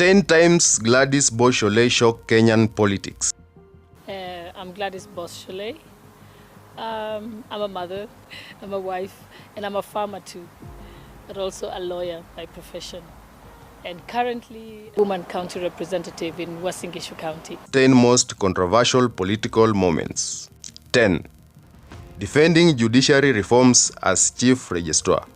10 times Gladys Boss Shollei shocked Kenyan politics. I'm Gladys Boss Shollei. I'm a mother, I'm a wife, and I'm a farmer too, but also a lawyer by profession. And currently, woman county representative in Uasin Gishu County. 10 most controversial political moments. 10. Defending judiciary reforms as Chief Registrar.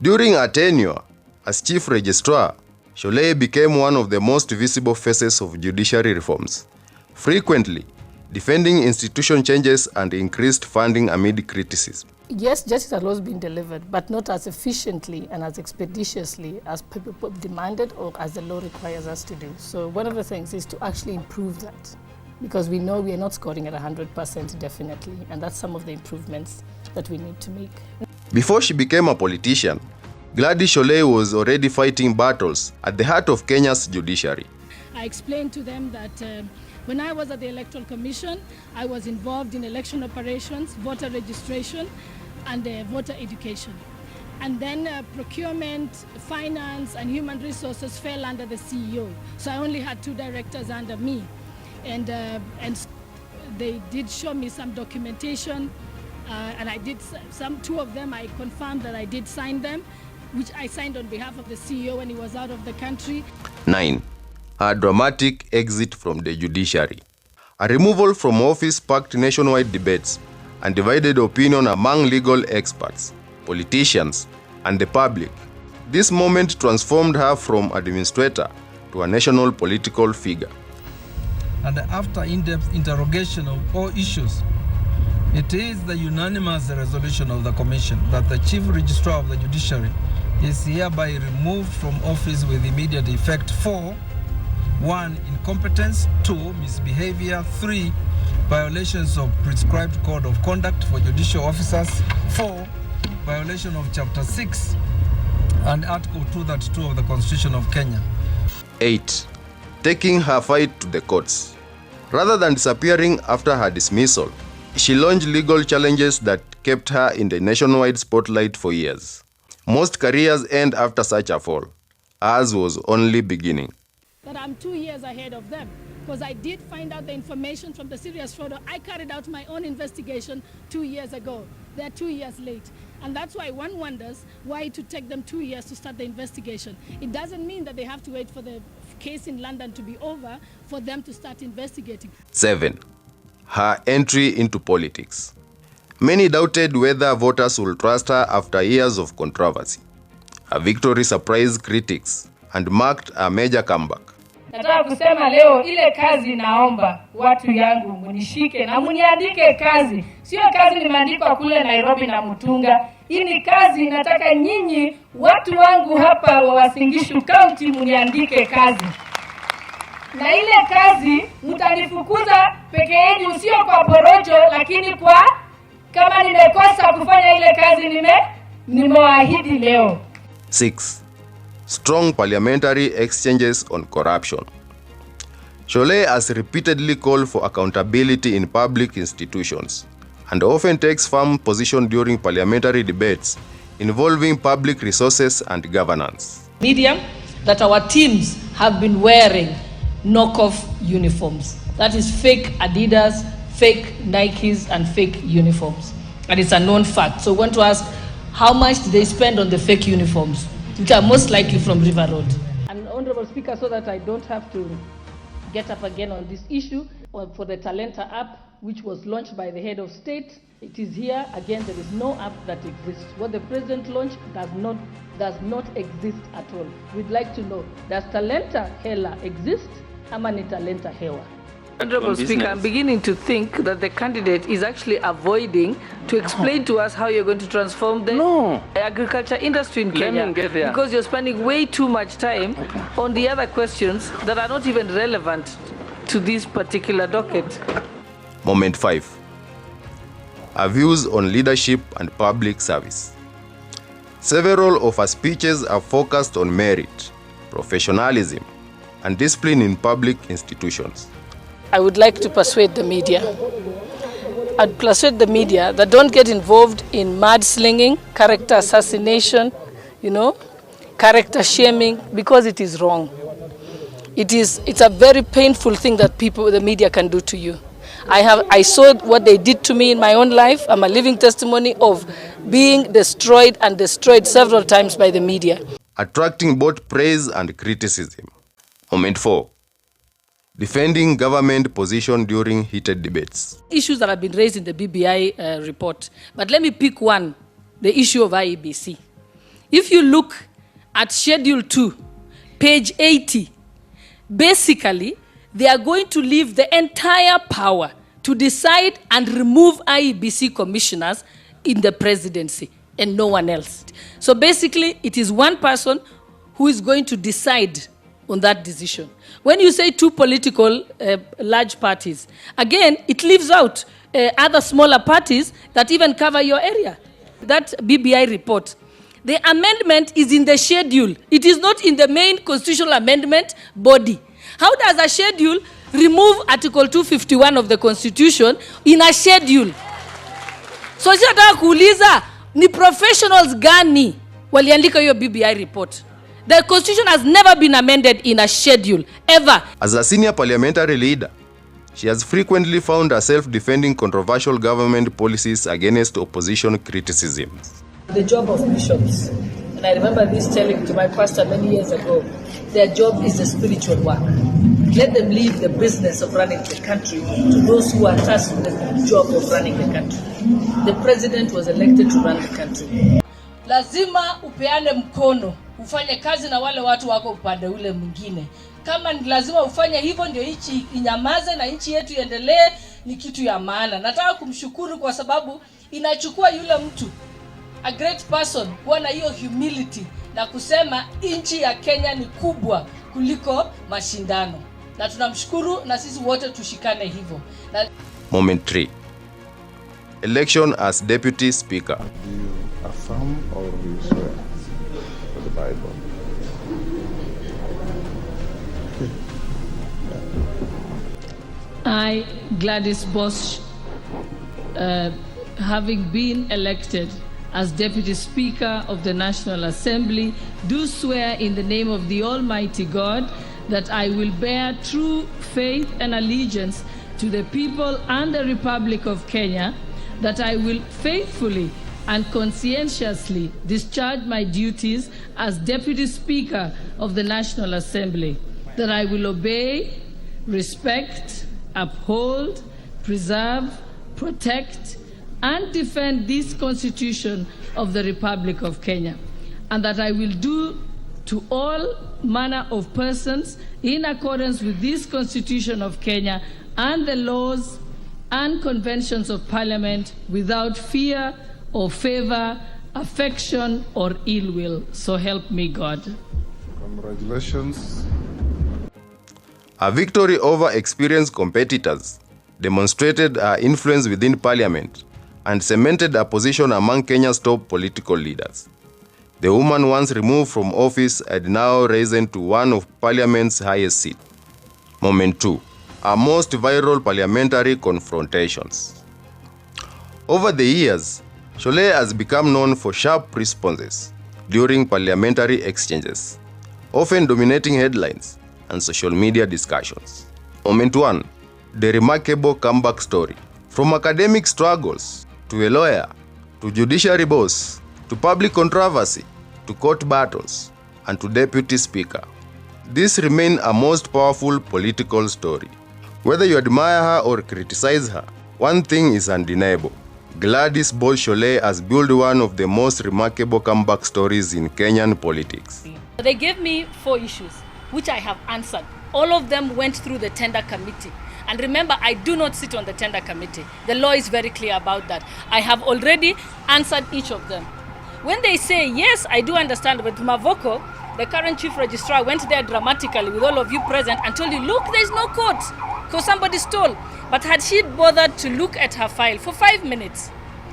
During her tenure as Chief Registrar, Shollei became one of the most visible faces of judiciary reforms, frequently defending institution changes and increased funding amid criticism. Yes, justice has always been delivered, but not as efficiently and as expeditiously as people demanded or as the law requires us to do. So one of the things is to actually improve that, because we know we are not scoring at 100% definitely, and that's some of the improvements that we need to make. Before she became a politician, Gladys Shollei was already fighting battles at the heart of Kenya's judiciary. I explained to them that when I was at the Electoral Commission, I was involved in election operations, voter registration, and voter education. And then procurement, finance, and human resources fell under the CEO. So I only had 2 directors under me. And they did show me some documentation, and I did 2 of them, I confirmed that I did sign them, which I signed on behalf of the CEO when he was out of the country. 9. A dramatic exit from the judiciary. A removal from office sparked nationwide debates and divided opinion among legal experts, politicians, and the public. This moment transformed her from administrator to a national political figure. And after in-depth interrogation of all issues, it is the unanimous resolution of the Commission that the Chief Registrar of the Judiciary is hereby removed from office with immediate effect for 1. Incompetence, 2. Misbehavior, 3. Violations of prescribed code of conduct for judicial officers, 4. Violation of Chapter 6 and Article 232 of the Constitution of Kenya. 8. Taking her fight to the courts. Rather than disappearing after her dismissal, she launched legal challenges that kept her in the nationwide spotlight for years. Most careers end after such a fall. Ours was only beginning. That I'm 2 years ahead of them, because I did find out the information from the serious fraud. I carried out my own investigation 2 years ago. They're 2 years late. And that's why one wonders why it would take them 2 years to start the investigation. It doesn't mean that they have to wait for the case in London to be over for them to start investigating. 7. Her entry into politics. Many doubted whether voters will trust her after years of controversy. Her victory surprised critics and marked a major comeback. Nataka kusema leo ile kazi naomba watu yangu munishike na muniandike kazi. Sio kazi nimeandikwa kule Nairobi na Mutunga. Hii ni kazi nataka nyinyi watu wangu hapa wa Uasin Gishu County muniandike kazi. Na ile kazi mtanifukuza peke yenu, sio kwa porojo, lakini kwa kama nimekosa kufanya ile kazi nimewaahidi leo. 6. Strong parliamentary exchanges on corruption. Shollei has repeatedly called for accountability in public institutions and often takes firm position during parliamentary debates involving public resources and governance. Media that our teams have been wearing knockoff uniforms. That is fake Adidas, fake Nikes, and fake uniforms. And it's a known fact. So we want to ask, how much do they spend on the fake uniforms, which are most likely from River Road? And Honorable Speaker, so that I don't have to get up again on this issue, for the Talenta app, which was launched by the head of state, it is here. Again, there is no app that exists. What the president launched does not exist at all. We'd like to know, does Talenta Hela exist? Ama ni Talenta Hewa? Honorable Speaker, I'm beginning to think that the candidate is actually avoiding to explain to us how you're going to transform the agriculture industry in Kenya. Because you're spending way too much time on the other questions that are not even relevant to this particular docket. Moment 5. Her views on leadership and public service. Several of her speeches are focused on merit, professionalism, and discipline in public institutions. I would like to persuade the media. I'd persuade the media that don't get involved in mudslinging, character assassination, character shaming, because it is wrong. It's a very painful thing that the media can do to you. I saw what they did to me in my own life. I'm a living testimony of being destroyed several times by the media. Attracting both praise and criticism. Moment 4. Defending government position during heated debates. Issues that have been raised in the BBI report. But let me pick one, the issue of IEBC. If you look at Schedule 2, page 80, basically, they are going to leave the entire power to decide and remove IEBC commissioners in the presidency and no one else. So basically, it is one person who is going to decide on that decision. When you say two political large parties, again, it leaves out other smaller parties that even cover your area. That BBI report, the amendment is in the schedule. It is not in the main constitutional amendment body. How does a schedule remove Article 251 of the Constitution in a schedule? So nataka kuuliza ni professionals gani waliandika hiyo BBI report? The Constitution has never been amended in a schedule, ever. As a senior parliamentary leader, she has frequently found herself defending controversial government policies against opposition criticisms. The job of bishops, and I remember this telling to my pastor many years ago, their job is the spiritual work. Let them leave the business of running the country to those who are tasked with the job of running the country. The president was elected to run the country. Lazima upeane mkono, ufanye kazi na wale watu wako upande ule mwingine. Kama ni lazima ufanye hivyo ndio nchi inyamaze na nchi yetu iendelee, ni kitu ya maana. Nataka kumshukuru kwa sababu inachukua yule mtu, a great person, kuwa na hiyo humility na kusema nchi ya Kenya ni kubwa kuliko mashindano. Na tunamshukuru na sisi wote tushikane hivyo. Moment 3. Election as Deputy Speaker. Do you affirm or do you swear to the Bible? I, Gladys Boss, having been elected as Deputy Speaker of the National Assembly, do swear in the name of the Almighty God that I will bear true faith and allegiance to the people and the Republic of Kenya, that I will faithfully and conscientiously discharge my duties as Deputy Speaker of the National Assembly, that I will obey, respect, uphold, preserve, protect, and defend this Constitution of the Republic of Kenya, and that I will do to all manner of persons in accordance with this Constitution of Kenya and the laws and conventions of Parliament without fear or favor, affection or ill will. So help me God. Congratulations. A victory over experienced competitors demonstrated her influence within Parliament and cemented her position among Kenya's top political leaders. The woman once removed from office had now risen to one of Parliament's highest seats. Moment 2. Our most viral parliamentary confrontations. Over the years, Shollei has become known for sharp responses during parliamentary exchanges, often dominating headlines and social media discussions. Moment 1. The remarkable comeback story. From academic struggles, to a lawyer, to judiciary boss, to public controversy, to court battles, and to deputy speaker. This remains a most powerful political story. Whether you admire her or criticize her, one thing is undeniable. Gladys Boss Shollei has built one of the most remarkable comeback stories in Kenyan politics. They gave me 4 issues, which I have answered. All of them went through the tender committee. And remember, I do not sit on the tender committee. The law is very clear about that. I have already answered each of them. When they say, yes, I do understand, but Mavoko, the current Chief Registrar, went there dramatically with all of you present and told you, look, there's no court, because somebody stole. But had she bothered to look at her file for 5 minutes,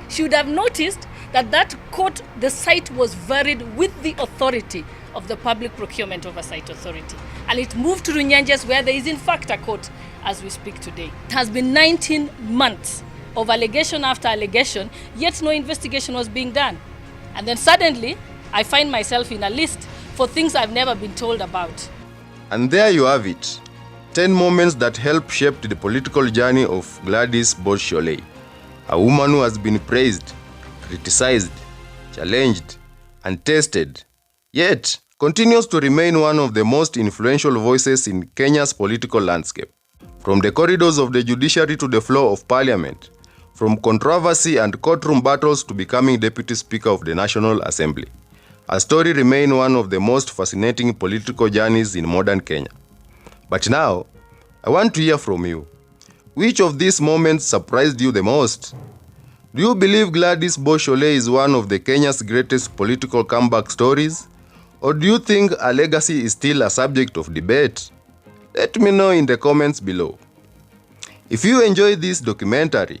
she would have noticed that that court, the site was varied with the authority of the Public Procurement Oversight Authority. And it moved to Runyanjes, where there is in fact a court as we speak today. It has been 19 months of allegation after allegation, yet no investigation was being done. And then suddenly, I find myself in a list for things I've never been told about. And there you have it. 10 moments that helped shape the political journey of Gladys Boss Shollei, a woman who has been praised, criticized, challenged, and tested, yet continues to remain one of the most influential voices in Kenya's political landscape. From the corridors of the judiciary to the floor of parliament, from controversy and courtroom battles to becoming Deputy Speaker of the National Assembly, her story remains one of the most fascinating political journeys in modern Kenya. But now, I want to hear from you. Which of these moments surprised you the most? Do you believe Gladys Boss Shollei is one of the Kenya's greatest political comeback stories? Or do you think her legacy is still a subject of debate? Let me know in the comments below. If you enjoyed this documentary,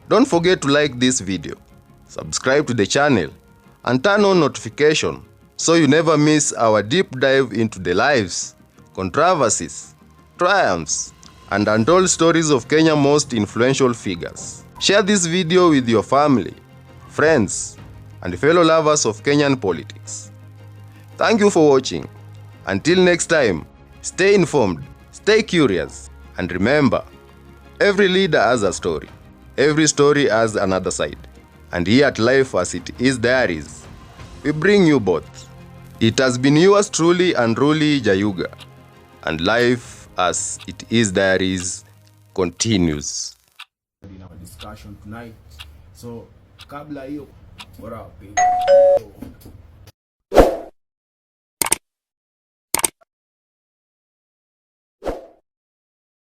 don't forget to like this video, subscribe to the channel, and turn on notification so you never miss our deep dive into the lives, controversies, triumphs, and untold stories of Kenya's most influential figures. Share this video with your family, friends, and fellow lovers of Kenyan politics. Thank you for watching. Until next time, stay informed, stay curious, and remember, every leader has a story. Every story has another side. And here at Life as It Is Diaries, we bring you both. It has been yours truly and truly, Jayuga. And Life as It Is Diaries continues. In our discussion tonight. So, kabla hiyo, bora